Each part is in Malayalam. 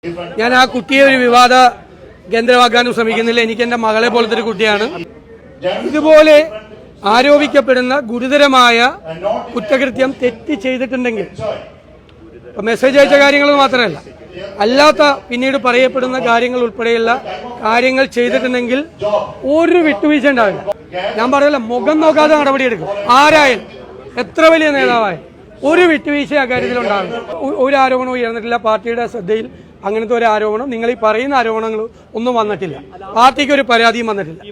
ഞാൻ ആ കുട്ടിയെ ഒരു വിവാദ കേന്ദ്രമാക്കാനും ശ്രമിക്കുന്നില്ല. എനിക്ക് എന്റെ മകളെ പോലത്തെ ഒരു കുട്ടിയാണ്. ഇതുപോലെ ആരോപിക്കപ്പെടുന്ന ഗുരുതരമായ കുറ്റകൃത്യം തെറ്റ് ചെയ്തിട്ടുണ്ടെങ്കിൽ മെസ്സേജ് അയച്ച കാര്യങ്ങൾ മാത്രമല്ല, അല്ലാത്ത പിന്നീട് പറയപ്പെടുന്ന കാര്യങ്ങൾ ഉൾപ്പെടെയുള്ള കാര്യങ്ങൾ ചെയ്തിട്ടുണ്ടെങ്കിൽ ഒരു വിട്ടുവീഴ്ച ഉണ്ടാവില്ല. ഞാൻ പറയല്ല, മുഖം നോക്കാതെ നടപടിയെടുക്കും. ആരായാലും എത്ര വലിയ നേതാവായാലും ഒരു വിട്ടുവീഴ്ച അക്കാര്യത്തിൽ ഉണ്ടാവില്ല. ഒരു ആരോപണവും ഉയർന്നിട്ടില്ല. പാർട്ടിയുടെ ശ്രദ്ധയിൽ അങ്ങനത്തെ ഒരു ആരോപണം, നിങ്ങൾ ഈ പറയുന്ന ആരോപണങ്ങൾ ഒന്നും വന്നിട്ടില്ല. പാർട്ടിക്ക് ഒരു പരാതിയും വന്നിട്ടില്ല.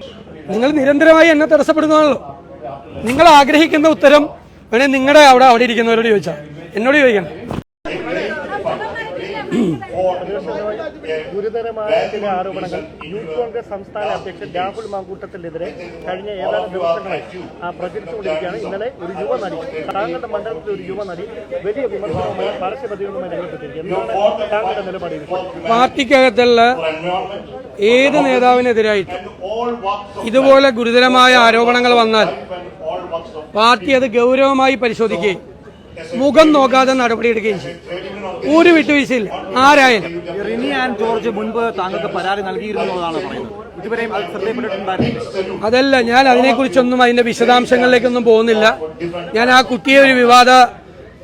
നിങ്ങൾ നിരന്തരമായി എന്നെ തടസ്സപ്പെടുന്നതാണല്ലോ. നിങ്ങൾ ആഗ്രഹിക്കുന്ന ഉത്തരം വേണേ നിങ്ങളുടെ അവിടെ ഇരിക്കുന്നവരോട് ചോദിച്ചാൽ, എന്നോട് ചോദിക്കണം. ഗുരുതരമായ ചില ആരോപണങ്ങൾ യൂത്ത് കോൺഗ്രസ് സംസ്ഥാന അധ്യക്ഷൻ രാഹുൽ മാങ്കൂട്ടത്തിനെതിരെ കഴിഞ്ഞ ഏതാനും ദിവസങ്ങളായി പ്രചരിച്ചുകൊണ്ടിരിക്കുകയാണ്. ഇന്നലെ ഒരു യുവനടി, താങ്കളുടെ മണ്ഡലത്തിലെ ഒരു യുവനടി വലിയ വിമർശനവുമായി പരസ്യ പ്രതികരണവുമായി രംഗത്തെത്തിയിരിക്കുന്നു. താങ്കളുടെ നിലപാട്? പാർട്ടിക്കകത്തുള്ള ഏത് നേതാവിനെതിരായിട്ട് ഇതുപോലെ ഗുരുതരമായ ആരോപണങ്ങൾ വന്നാൽ പാർട്ടി അത് ഗൗരവമായി പരിശോധിക്കുകയും മുഖം നോക്കാതെ നടപടിയെടുക്കുകയും ചെയ്യും. ഒരു വിട്ടുവീഴ്ചയില്ല. ആരായാലും റിനി ആൻഡ് ജോർജ് മുൻപ് താങ്കൾക്ക് പരാതി നൽകിയിരുന്നതാണ് പറയുന്നത്. ഇതുവരെയും അത് ശ്രദ്ധയിൽപ്പെട്ടിട്ടുണ്ടായിരുന്നു. അതല്ല, ഞാൻ അതിനെക്കുറിച്ചൊന്നും അതിന്റെ വിശദാംശങ്ങളിലേക്കൊന്നും പോകുന്നില്ല. ഞാൻ ആ കുട്ടിയെ ഒരു വിവാദ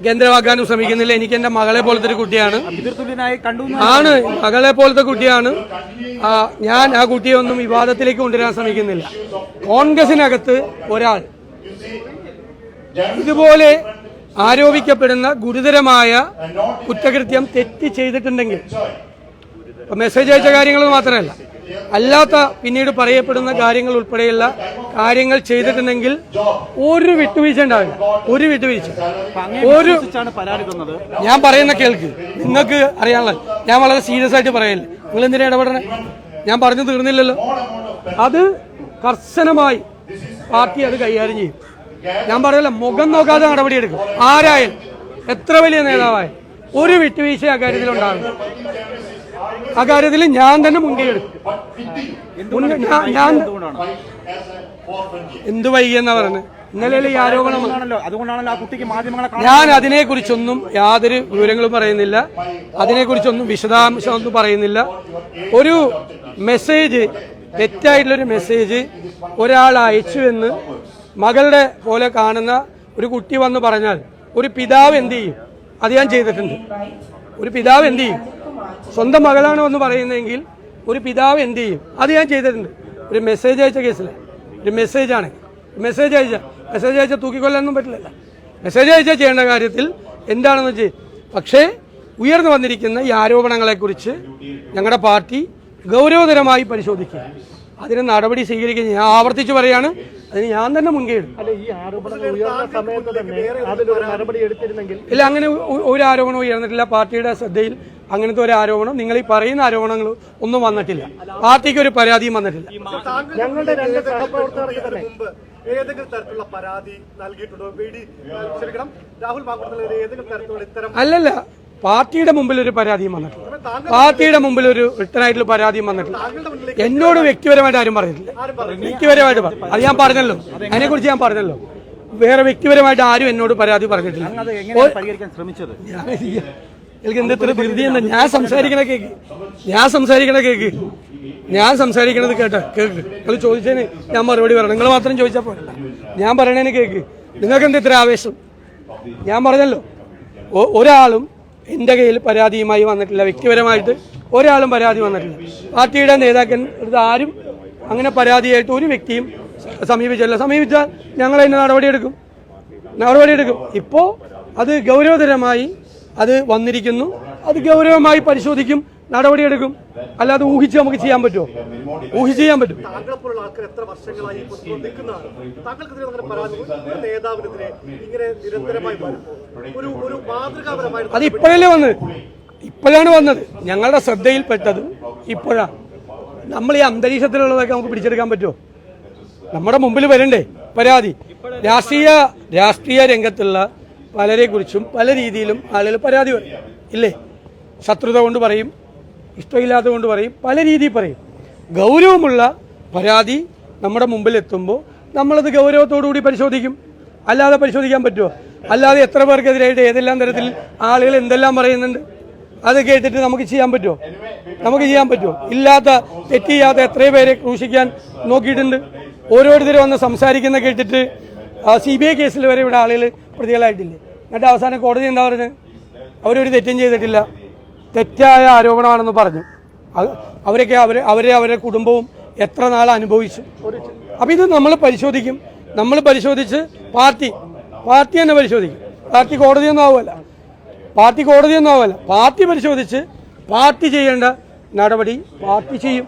കേന്ദ്രമാക്കാനും ശ്രമിക്കുന്നില്ല. എനിക്ക് എന്റെ മകളെ പോലത്തെ ഒരു കുട്ടിയാണ്. ആണ്, മകളെ പോലത്തെ കുട്ടിയാണ്. ഞാൻ ആ കുട്ടിയെ ഒന്നും വിവാദത്തിലേക്ക് കൊണ്ടുവരാൻ ശ്രമിക്കുന്നില്ല. കോൺഗ്രസിനകത്ത് ഒരാൾ ഇതുപോലെ ആരോപിക്കപ്പെടുന്ന ഗുരുതരമായ കുറ്റകൃത്യം തെറ്റ് ചെയ്തിട്ടുണ്ടെങ്കിൽ മെസ്സേജ് അയച്ച കാര്യങ്ങൾ മാത്രമല്ല, അല്ലാത്ത പിന്നീട് പറയപ്പെടുന്ന കാര്യങ്ങൾ ഉൾപ്പെടെയുള്ള കാര്യങ്ങൾ ചെയ്തിട്ടുണ്ടെങ്കിൽ ഒരു വിട്ടുവീഴ്ച ഉണ്ടാവില്ല. ഒരു വിട്ടുവീഴ്ച. ഞാൻ പറയുന്ന കേൾക്ക്, നിങ്ങൾക്ക് അറിയാനുള്ള, ഞാൻ വളരെ സീരിയസ് ആയിട്ട് പറയല്ലേ. നിങ്ങൾ എന്തിനാ ഇടപെടണേ? ഞാൻ പറഞ്ഞു തീർന്നില്ലല്ലോ. അത് കർശനമായി പാർട്ടി അത് കൈകാര്യം ചെയ്യും. ഞാൻ പറയല്ല, മുഖം നോക്കാതെ നടപടിയെടുക്കും. ആരായാലും എത്ര വലിയ നേതാവായാലും ഒരു വിട്ടുവീഴ്ച അക്കാര്യത്തിൽ ഉണ്ടാവില്ല. അക്കാര്യത്തിൽ ഞാൻ തന്നെ മുൻകൈ എടുക്കും. ഞാൻ എന്ത് വൈകിയെന്നാ പറഞ്ഞത്? ഇന്നലെ ഈ ആരോപണം, ഞാൻ അതിനെക്കുറിച്ചൊന്നും യാതൊരു വിവരങ്ങളും പറയുന്നില്ല. അതിനെക്കുറിച്ചൊന്നും വിശദാംശമൊന്നും പറയുന്നില്ല. ഒരു മെസ്സേജ്, തെറ്റായിട്ടുള്ളൊരു മെസ്സേജ് ഒരാൾ അയച്ചു എന്ന് മകളുടെ പോലെ കാണുന്ന ഒരു കുട്ടി വന്ന് പറഞ്ഞാൽ ഒരു പിതാവ് എന്ത് ചെയ്യും? അത് ഞാൻ ചെയ്തിട്ടുണ്ട്. ഒരു പിതാവ് എന്ത് ചെയ്യും? സ്വന്തം മകളാണ് എന്ന് പറയുന്നതെങ്കിൽ ഒരു പിതാവ് എന്ത് ചെയ്യും? അത് ഞാൻ ചെയ്തിട്ടുണ്ട്. ഒരു മെസ്സേജ് അയച്ച കേസിൽ, ഒരു മെസ്സേജാണ്. മെസ്സേജ് അയച്ച തൂക്കിക്കൊല്ലാനൊന്നും പറ്റില്ലല്ലോ. മെസ്സേജ് അയച്ച ചെയ്യേണ്ട കാര്യത്തിൽ എന്താണെന്ന് വെച്ചാൽ, പക്ഷേ ഉയർന്നു വന്നിരിക്കുന്ന ഈ ആരോപണങ്ങളെക്കുറിച്ച് ഞങ്ങളുടെ പാർട്ടി ഗൗരവതരമായി പരിശോധിക്കുക, അതിന് നടപടി സ്വീകരിക്കുക. ഞാൻ ആവർത്തിച്ച് പറയാണ്, അതിന് ഞാൻ തന്നെ മുൻകൈ എടുക്കും. ഇല്ല, അങ്ങനെ ഒരു ആരോപണവും ഉയർന്നിട്ടില്ല. പാർട്ടിയുടെ ശ്രദ്ധയിൽ അങ്ങനത്തെ ഒരു ആരോപണം, നിങ്ങൾ ഈ പറയുന്ന ആരോപണങ്ങൾ ഒന്നും വന്നിട്ടില്ല. പാർട്ടിക്ക് ഒരു പരാതിയും വന്നിട്ടില്ല. ഏതെങ്കിലും തരത്തിലുള്ള പരാതി നൽകിയിട്ടുണ്ടോ? രാഹുൽ മാങ്കൂട്ടത്തിനെതിരെ ഏതെങ്കിലും തരത്തിലുള്ള ഇത്തരം? അല്ലല്ല, പാർട്ടിയുടെ മുമ്പിൽ ഒരു പരാതിയും വന്നിട്ടില്ല. പാർട്ടിയുടെ മുമ്പിൽ ഒരു റിട്ടേൺ ആയിട്ടുള്ള പരാതിയും വന്നിട്ടില്ല. എന്നോട് വ്യക്തിപരമായിട്ട് ആരും പറഞ്ഞിട്ടില്ല. വ്യക്തിപരമായിട്ട് അത് ഞാൻ പറഞ്ഞല്ലോ, അതിനെക്കുറിച്ച് ഞാൻ പറഞ്ഞല്ലോ. വേറെ വ്യക്തിപരമായിട്ട് ആരും എന്നോട് പരാതി പറഞ്ഞിട്ടില്ല. എനിക്ക് എന്ത് ഇത്ര ധൃതി എന്താ? ഞാൻ സംസാരിക്കണ കേക്ക്. ഞാൻ സംസാരിക്കണത് കേട്ടോ, കേക്ക്. നിങ്ങൾ ചോദിച്ചതിന് ഞാൻ മറുപടി പറയണം. നിങ്ങൾ മാത്രം ചോദിച്ചാൽ പോരല്ല, ഞാൻ പറയണതിന് കേക്ക്. നിങ്ങൾക്ക് എന്താ ഇത്ര ആവേശം? ഞാൻ പറഞ്ഞല്ലോ, ഒരാളും എൻ്റെ കയ്യിൽ പരാതിയുമായി വന്നിട്ടില്ല. വ്യക്തിപരമായിട്ട് ഒരാളും പരാതി വന്നിട്ടില്ല. പാർട്ടിയുടെ നേതാക്കൻ ആരും അങ്ങനെ പരാതിയായിട്ട് ഒരു വ്യക്തിയും സമീപിച്ചില്ല. സമീപിച്ചാൽ ഞങ്ങൾ അതിന് നടപടിയെടുക്കും. ഇപ്പോൾ അത് ഗൗരവതരമായി അത് വന്നിരിക്കുന്നു. അത് ഗൗരവമായി പരിശോധിക്കും, നടപടിയെടുക്കും. അല്ലാതെ ഊഹിച്ച് നമുക്ക് ചെയ്യാൻ പറ്റുമോ? ഊഹിച്ച് ചെയ്യാൻ പറ്റും. അത് ഇപ്പോഴല്ലേ ഇപ്പോഴാണ് വന്നത്. ഞങ്ങളുടെ ശ്രദ്ധയിൽപ്പെട്ടത് ഇപ്പോഴാണ്. നമ്മൾ ഈ അന്തരീക്ഷത്തിലുള്ളതൊക്കെ നമുക്ക് പിടിച്ചെടുക്കാൻ പറ്റുമോ? നമ്മുടെ മുമ്പിൽ വരണ്ടേ പരാതി? രാഷ്ട്രീയ രംഗത്തുള്ള പലരെക്കുറിച്ചും പല രീതിയിലും ആളുകൾ പരാതി പറയും, ഇല്ലേ? ശത്രുത കൊണ്ട് പറയും, ഇഷ്ടമില്ലാത്തത് കൊണ്ട് പറയും, പല രീതിയിൽ പറയും. ഗൗരവമുള്ള പരാതി നമ്മുടെ മുമ്പിൽ എത്തുമ്പോൾ നമ്മളത് ഗൗരവത്തോടുകൂടി പരിശോധിക്കും. അല്ലാതെ പരിശോധിക്കാൻ പറ്റുമോ? അല്ലാതെ എത്ര പേർക്കെതിരായിട്ട് ഏതെല്ലാം തരത്തിൽ ആളുകൾ എന്തെല്ലാം പറയുന്നുണ്ട്, അത് കേട്ടിട്ട് നമുക്ക് ചെയ്യാൻ പറ്റുമോ? നമുക്ക് ചെയ്യാൻ പറ്റുമോ? ഇല്ലാത്ത തെറ്റ് ചെയ്യാത്ത എത്രയോ പേരെ ക്രൂശിക്കാൻ നോക്കിയിട്ടുണ്ട്. ഓരോരുത്തരും വന്ന് സംസാരിക്കുന്ന കേട്ടിട്ട് CBI കേസിൽ വരെ ഇവിടെ ആളുകൾ പ്രതികളായിട്ടില്ലേ? എന്നിട്ട് അവസാനം കോടതി എന്താ പറഞ്ഞത്? അവരൊരു തെറ്റും ചെയ്തിട്ടില്ല, തെറ്റായ ആരോപണമാണെന്ന് പറഞ്ഞു. അവരൊക്കെ അവരുടെ കുടുംബവും എത്ര നാൾ അനുഭവിച്ചു. അപ്പം ഇത് നമ്മൾ പരിശോധിക്കും. നമ്മൾ പരിശോധിച്ച് പാർട്ടി തന്നെ പരിശോധിക്കും. പാർട്ടി കോടതിയൊന്നും ആവുമല്ല. പാർട്ടി പരിശോധിച്ച് പാർട്ടി ചെയ്യേണ്ട നടപടി പാർട്ടി ചെയ്യും.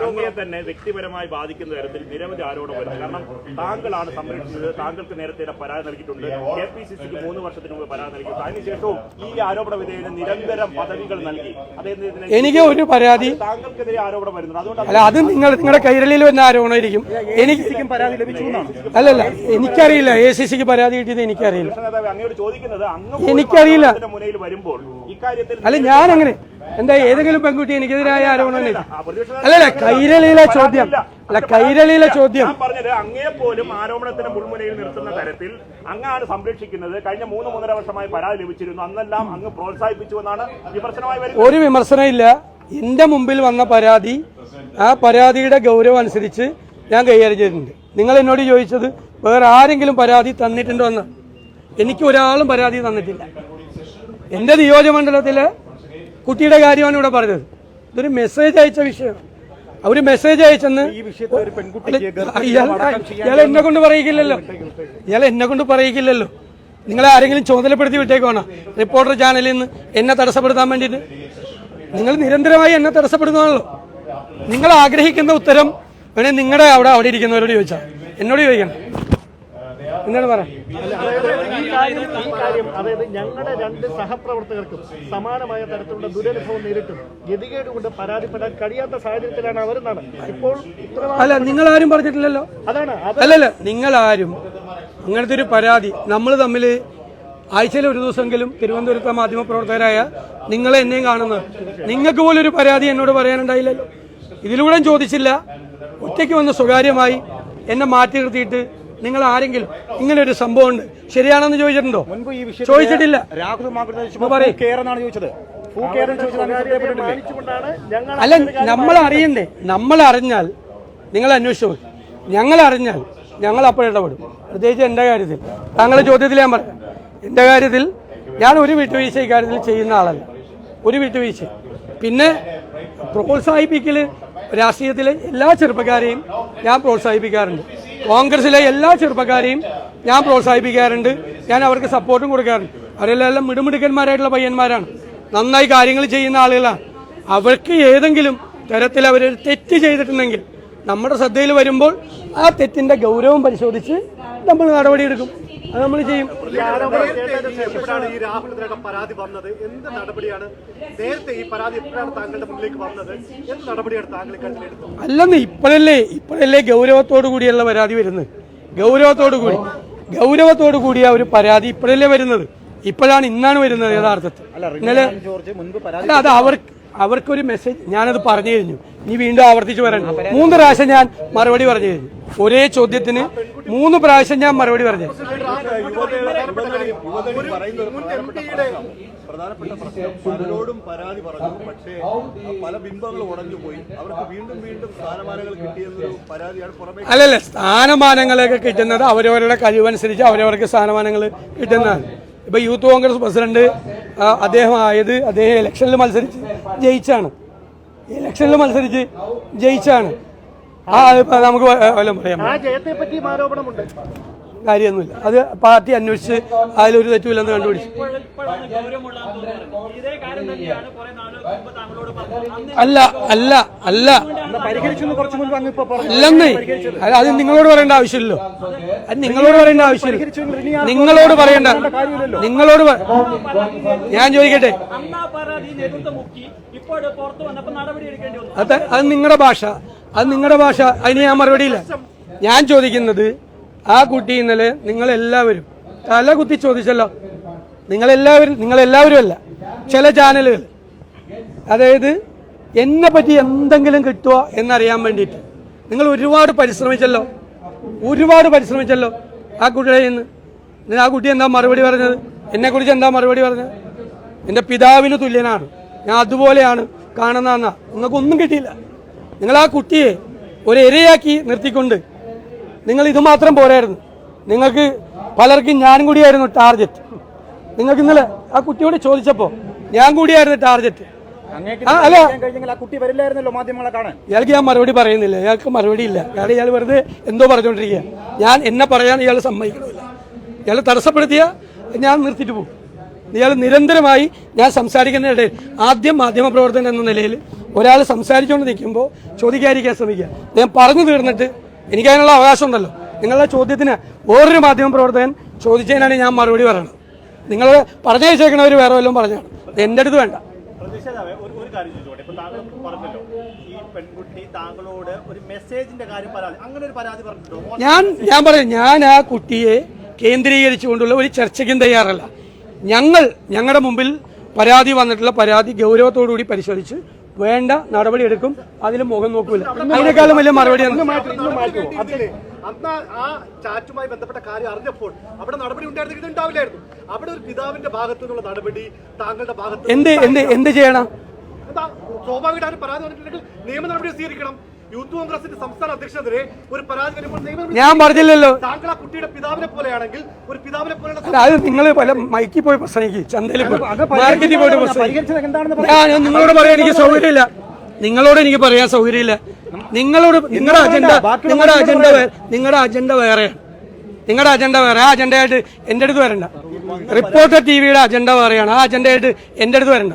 അങ്ങയെ തന്നെ വ്യക്തിപരമായി ബാധിക്കുന്ന തരത്തിൽ നിരവധി ആരോപണം വരുന്നു. കാരണം താങ്കളാണ് സംരക്ഷിച്ചത്, താങ്കൾക്ക് നേരത്തെ പരാതി നൽകിയിട്ടുണ്ട്, KPCCക്ക് 3 വർഷത്തിന് മുമ്പ് പരാതി നൽകിയിട്ടുണ്ട്. അതിനുശേഷവും ഈ ആരോപണ വിധേയന് നിരന്തരം പദവികൾ നൽകി. എനിക്ക് ഒരു പരാതി താങ്കൾക്കെതിരെ ആരോപണം വരുന്നുണ്ട്. അതുകൊണ്ട് അല്ല, അത് നിങ്ങളുടെ കൈരളിയിൽ വന്ന ആരോപണമായിരിക്കും. എനിക്ക് പരാതി ലഭിച്ചു എന്നാണ്. അല്ലല്ല, എനിക്കറിയില്ല. ACCക്ക് പരാതി കിട്ടിയത് എനിക്കറിയില്ല. അങ്ങയോട് ചോദിക്കുന്നത് എനിക്കറിയില്ല. മുന്നിൽ വരുമ്പോൾ ഇക്കാര്യത്തിൽ അല്ല, ഞാൻ അങ്ങനെ എന്താ ഏതെങ്കിലും പെൺകുട്ടി എനിക്കെതിരായ ആരോപണം അല്ലല്ല, കൈരളിയിലെ ചോദ്യം പറഞ്ഞത് അങ്ങയെ പോലും ആരോപണത്തിന് മുൾമുനയിൽ നിർത്തുന്ന തരത്തിൽ അങ്ങാണ് സംരക്ഷിക്കുന്നത്. കഴിഞ്ഞ 3-3.5 വർഷമായി പരാതി ലഭിച്ചിരുന്നു. അന്നെല്ലാം അങ്ങ് പ്രോത്സാഹിപ്പിച്ചുവെന്നാണ് വിമർശനമായി വരുന്നത്. ഒരു വിമർശനമില്ല. എന്റെ മുമ്പിൽ വന്ന പരാതി, ആ പരാതിയുടെ ഗൗരവം അനുസരിച്ച് ഞാൻ കൈകാര്യം ചെയ്തിട്ടുണ്ട്. നിങ്ങൾ എന്നോട് ചോദിച്ചത് വേറെ ആരെങ്കിലും പരാതി തന്നിട്ടുണ്ടോ എന്ന്. എനിക്ക് ഒരാളും പരാതി തന്നിട്ടില്ല. എന്റെ നിയോജകമണ്ഡലത്തിലെ കുട്ടിയുടെ കാര്യമാണ് ഇവിടെ പറഞ്ഞത്. ഇതൊരു മെസ്സേജ് അയച്ച വിഷയമാണ്. അവര് മെസ്സേജ് അയച്ചെന്ന് ഇയാൾ എന്നെ കൊണ്ട് പറയിക്കില്ലല്ലോ. നിങ്ങളെ ആരെങ്കിലും ചുമതലപ്പെടുത്തി വിട്ടേക്കോണോ റിപ്പോർട്ടർ ചാനലിൽ നിന്ന് എന്നെ തടസ്സപ്പെടുത്താൻ വേണ്ടിയിട്ട്? നിങ്ങൾ നിരന്തരമായി എന്നെ തടസ്സപ്പെടുന്നതാണല്ലോ. നിങ്ങൾ ആഗ്രഹിക്കുന്ന ഉത്തരം വേണേ നിങ്ങളുടെ അവിടെ ഇരിക്കുന്നവരോട് ചോദിച്ചാൽ, എന്നോട് ചോദിക്കണം. എന്താണ് പറയാം? അതായത് ഞങ്ങളുടെ 2 സഹപ്രവർത്തകർക്കും സമാനമായ തരത്തിലുള്ള ദുരനുഭവം നേരിട്ടും ഗതികേട് കൊണ്ട് പരാതിപ്പെടാൻ കഴിയാത്ത സാഹചര്യത്തിലാണ് അവരെന്നാണ് ഇപ്പോൾ. അല്ല, നിങ്ങൾ ആരും പറഞ്ഞിട്ടില്ലല്ലോ. അല്ലല്ല, നിങ്ങൾ അങ്ങനത്തെ ഒരു പരാതി നമ്മൾ തമ്മിൽ ആഴ്ചയിൽ ഒരു ദിവസമെങ്കിലും തിരുവനന്തപുരത്തെ മാധ്യമപ്രവർത്തകരായ നിങ്ങളെ എന്നെയും കാണുന്നത്, നിങ്ങൾക്ക് പോലും ഒരു പരാതി എന്നോട് പറയാനുണ്ടായില്ലല്ലോ. ഇതിലൂടെ ചോദിച്ചില്ല. ഒറ്റയ്ക്ക് വന്ന് സ്വകാര്യമായി എന്നെ മാറ്റി നിർത്തിയിട്ട് നിങ്ങൾ ആരെങ്കിലും ഇങ്ങനെ ഒരു സംഭവം ഉണ്ട് ശരിയാണെന്ന് ചോദിച്ചിട്ടുണ്ടോ? ചോദിച്ചിട്ടില്ല. അല്ല, നമ്മൾ അറിഞ്ഞാൽ നിങ്ങൾ അന്വേഷിച്ചു. ഞങ്ങൾ അറിഞ്ഞാൽ ഞങ്ങൾ അപ്പോഴിടപെടും. പ്രത്യേകിച്ച് എന്റെ കാര്യത്തിൽ, താങ്കളുടെ ചോദ്യത്തിൽ ഞാൻ പറയാം. എന്റെ കാര്യത്തിൽ ഞാൻ ഒരു വിട്ടുവീഴ്ച ഇക്കാര്യത്തിൽ ചെയ്യുന്ന ആളല്ല. ഒരു വിട്ടുവീഴ്ച. പിന്നെ പ്രോത്സാഹിപ്പിക്കല് രാഷ്ട്രീയത്തിലെ എല്ലാ ചെറുപ്പക്കാരെയും ഞാൻ പ്രോത്സാഹിപ്പിക്കാറുണ്ട്. കോൺഗ്രസിലെ എല്ലാ ചെറുപ്പക്കാരെയും ഞാൻ പ്രോത്സാഹിപ്പിക്കാറുണ്ട്. ഞാൻ അവർക്ക് സപ്പോർട്ടും കൊടുക്കാറുണ്ട്. അവരെല്ലാം മിടുമിടുക്കന്മാരായിട്ടുള്ള പയ്യന്മാരാണ്, നന്നായി കാര്യങ്ങൾ ചെയ്യുന്ന ആളുകളാണ്. അവർക്ക് ഏതെങ്കിലും തരത്തിൽ അവർ തെറ്റ് ചെയ്തിട്ടുണ്ടെങ്കിൽ നമ്മുടെ ശ്രദ്ധയിൽ വരുമ്പോൾ ആ തെറ്റിന്റെ ഗൗരവം പരിശോധിച്ച് നമ്മൾ നടപടിയെടുക്കും. അത് നമ്മൾ ചെയ്യും. ഈ രാഹുലിനെതിരെ പരാതി വന്നത് എന്ത് നടപടിയാണ്? നേരത്തെ ഈ പരാതി എപ്പോഴാണ് താങ്കളുടെ മുന്നിലേക്ക് വന്നത്? എന്ത് നടപടിയാണ് താങ്കൾ എടുത്തത്? അല്ലെന്ന് ഇപ്പോഴല്ലേ ഗൗരവത്തോടു കൂടിയുള്ള പരാതി വരുന്നത്. ഗൗരവത്തോടു കൂടിയ ഒരു പരാതി ഇപ്പോഴല്ലേ വരുന്നത്. ഇന്നാണ് വരുന്നത് യഥാർത്ഥത്തിൽ. ഇന്നലെ അത് അവർക്കൊരു മെസ്സേജ് ഞാനത് പറഞ്ഞു കഴിഞ്ഞു. ഇനി വീണ്ടും ആവർത്തിച്ച് പറയണം. 3 പ്രാവശ്യം ഞാൻ മറുപടി പറഞ്ഞു കഴിഞ്ഞു. ഒരേ ചോദ്യത്തിന് 3 പ്രാവശ്യം ഞാൻ മറുപടി പറഞ്ഞു. പ്രധാനപ്പെട്ട പ്രശ്നം പലരോടും പരാതി പറഞ്ഞു, പക്ഷേ പല ബിംബങ്ങളും ഉടഞ്ഞുപോയി. അവർക്ക് വീണ്ടും സ്ഥാനമാനങ്ങൾ കിട്ടിയെന്നൊരു പരാതിയാണ് പുറമേ. അല്ലല്ല, സ്ഥാനമാനങ്ങളൊക്കെ കിട്ടുന്നത് അവരവരുടെ കഴിവനുസരിച്ച് അവരവർക്ക് സ്ഥാനമാനങ്ങൾ കിട്ടുന്നതാണ്. ഇപ്പൊ യൂത്ത് കോൺഗ്രസ് പ്രസിഡന്റ് അദ്ദേഹം ഇലക്ഷനിൽ മത്സരിച്ച് ജയിച്ചാണ്. നമുക്ക് വല്ലതും പറയാം. കാര്യമൊന്നുമില്ല. അത് പാർട്ടി അന്വേഷിച്ച് അതിലൊരു തെറ്റുമില്ലെന്ന് കണ്ടുപിടിച്ചു. അല്ലെന്നേ, അത് നിങ്ങളോട് പറയേണ്ട ആവശ്യമില്ലല്ലോ. നിങ്ങളോട് ഞാൻ ചോദിക്കട്ടെ, അത് നിങ്ങളുടെ ഭാഷ, അതിന് ഞാൻ മറുപടിയില്ല. ഞാൻ ചോദിക്കുന്നത്, ആ കുട്ടി ഇന്നലെ നിങ്ങളെല്ലാവരും തല കുത്തി ചോദിച്ചല്ലോ. നിങ്ങളെല്ലാവരും അല്ല, ചില ചാനലുകൾ, അതായത് എന്നെ പറ്റി എന്തെങ്കിലും കിട്ടുമോ എന്നറിയാൻ വേണ്ടിയിട്ട് നിങ്ങൾ ഒരുപാട് പരിശ്രമിച്ചല്ലോ ആ കുട്ടിയുടെ നിന്ന്. ആ കുട്ടി എന്താ മറുപടി പറഞ്ഞത്? എന്നെക്കുറിച്ച് എന്താ മറുപടി പറഞ്ഞത്? എൻ്റെ പിതാവിന് തുല്യനാണ്, ഞാൻ അതുപോലെയാണ് കാണുന്നതെന്നാ. നിങ്ങൾക്കൊന്നും കിട്ടിയില്ല. നിങ്ങൾ ആ കുട്ടിയെ ഒരു ഇരയാക്കി നിർത്തിക്കൊണ്ട് നിങ്ങൾ ഇത് മാത്രം പോരായിരുന്നു. നിങ്ങൾക്ക് പലർക്കും ഞാൻ കൂടിയായിരുന്നു ടാർഗറ്റ്. നിങ്ങൾക്ക് ഇന്നലെ ആ കുട്ടിയോട് ചോദിച്ചപ്പോൾ ഞാൻ കൂടിയായിരുന്നു ടാർഗറ്റ്. അല്ല, കുട്ടി വരില്ലായിരുന്നല്ലോ മാധ്യമങ്ങളെ കാണാൻ. ഇയാൾക്ക് ഞാൻ മറുപടി പറയുന്നില്ല, ഇയാൾക്ക് മറുപടി ഇല്ല. കാരണം ഇയാൾ വെറുതെ എന്തോ പറഞ്ഞുകൊണ്ടിരിക്കുക. ഞാൻ എന്നെ പറയാൻ ഇയാൾ സമ്മതിക്കണമില്ല. ഇയാൾ തടസ്സപ്പെടുത്തിയ ഞാൻ നിർത്തിയിട്ട് പോകും. ഇയാൾ നിരന്തരമായി ഞാൻ സംസാരിക്കുന്നതിനിടയിൽ ആദ്യം മാധ്യമപ്രവർത്തകൻ എന്ന നിലയിൽ ഒരാൾ സംസാരിച്ചുകൊണ്ട് നിൽക്കുമ്പോൾ ചോദിക്കാതിരിക്കാൻ ശ്രമിക്കുക. ഞാൻ പറഞ്ഞു തീർന്നിട്ട് എനിക്കതിനുള്ള അവകാശം ഉണ്ടല്ലോ. നിങ്ങളുടെ ചോദ്യത്തിന് വേറൊരു മാധ്യമപ്രവർത്തകൻ ചോദിച്ചതിനാണ് ഞാൻ മറുപടി പറയണത്. നിങ്ങൾ പറഞ്ഞു വെച്ചേക്കണവർ വേറെ വല്ലതും പറഞ്ഞാണ്, എൻ്റെ അടുത്ത് വേണ്ട. ഒരു കാര്യം ചോദിച്ചോട്ടെ, ഇപ്പൊ താങ്കൾ പറഞ്ഞല്ലോ ഈ പെൺകുട്ടി താങ്കളോട് ഒരു മെസ്സേജിന്റെ കാര്യം പരാതി, അങ്ങനെ ഒരു പരാതി പറഞ്ഞിട്ടുണ്ടോ? ഞാൻ പറയും, ഞാൻ ആ കുട്ടിയെ കേന്ദ്രീകരിച്ചുകൊണ്ടുള്ള ഒരു ചർച്ചയ്ക്കും തയ്യാറല്ല. ഞങ്ങളുടെ മുമ്പിൽ പരാതി വന്നിട്ടുള്ള പരാതി ഗൗരവത്തോടുകൂടി പരിശോധിച്ച് വേണ്ട നടപടി എടുക്കും. അതിൽ മുഖം നോക്കൂല. അതിനേക്കാളും വലിയ മറുപടി അന്ന് ആ ചാറ്റുമായി ബന്ധപ്പെട്ട കാര്യം അറിഞ്ഞപ്പോൾ അവിടെ നടപടി ഉണ്ടായിരുന്നെങ്കിൽ ഇത് ഉണ്ടാവില്ലായിരുന്നു. അവിടെ ഒരു പിതാവിന്റെ ഭാഗത്തു നിന്നുള്ള നടപടി താങ്കളുടെ ഭാഗത്ത് എന്ത് ചെയ്യണം? സ്വാഭാവികമായിട്ട് പരാതി വന്നിട്ടുണ്ടെങ്കിൽ നിയമ നടപടി സ്വീകരിക്കണം. യൂത്ത് കോൺഗ്രസിന്റെ സംസ്ഥാന അധ്യക്ഷനെതിരെ ഒരു പരാതി വരുമ്പോൾ ഞാൻ പറഞ്ഞില്ലല്ലോ. താങ്കൾ ആ കുട്ടിയുടെ പിതാവിനെ പോലെയാണെങ്കിൽ ഒരു പിതാവിനെ പോലെയുള്ള അത് നിങ്ങൾ പല മൈക്കിൽ പോയി പ്രസംഗിക്കും, ചന്തയിൽ പോയി മാർക്കറ്റിൽ പോയിട്ട് പ്രസംഗിക്കും. ഞാൻ നിങ്ങളോട് പറയാൻ എനിക്ക് സൗകര്യമില്ല. നിങ്ങളോട് എനിക്ക് പറയാൻ സൗകര്യമില്ല. നിങ്ങളുടെ അജണ്ട വേറെയാണ്. നിങ്ങളുടെ അജണ്ട വേറെ. ആ അജണ്ടയായിട്ട് എൻ്റെ അടുത്ത് വരണ്ട. റിപ്പോർട്ടർ ടിവിയുടെ അജണ്ട വേറെയാണ്. ആ അജണ്ടയായിട്ട് എൻ്റെ അടുത്ത് വരണ്ട.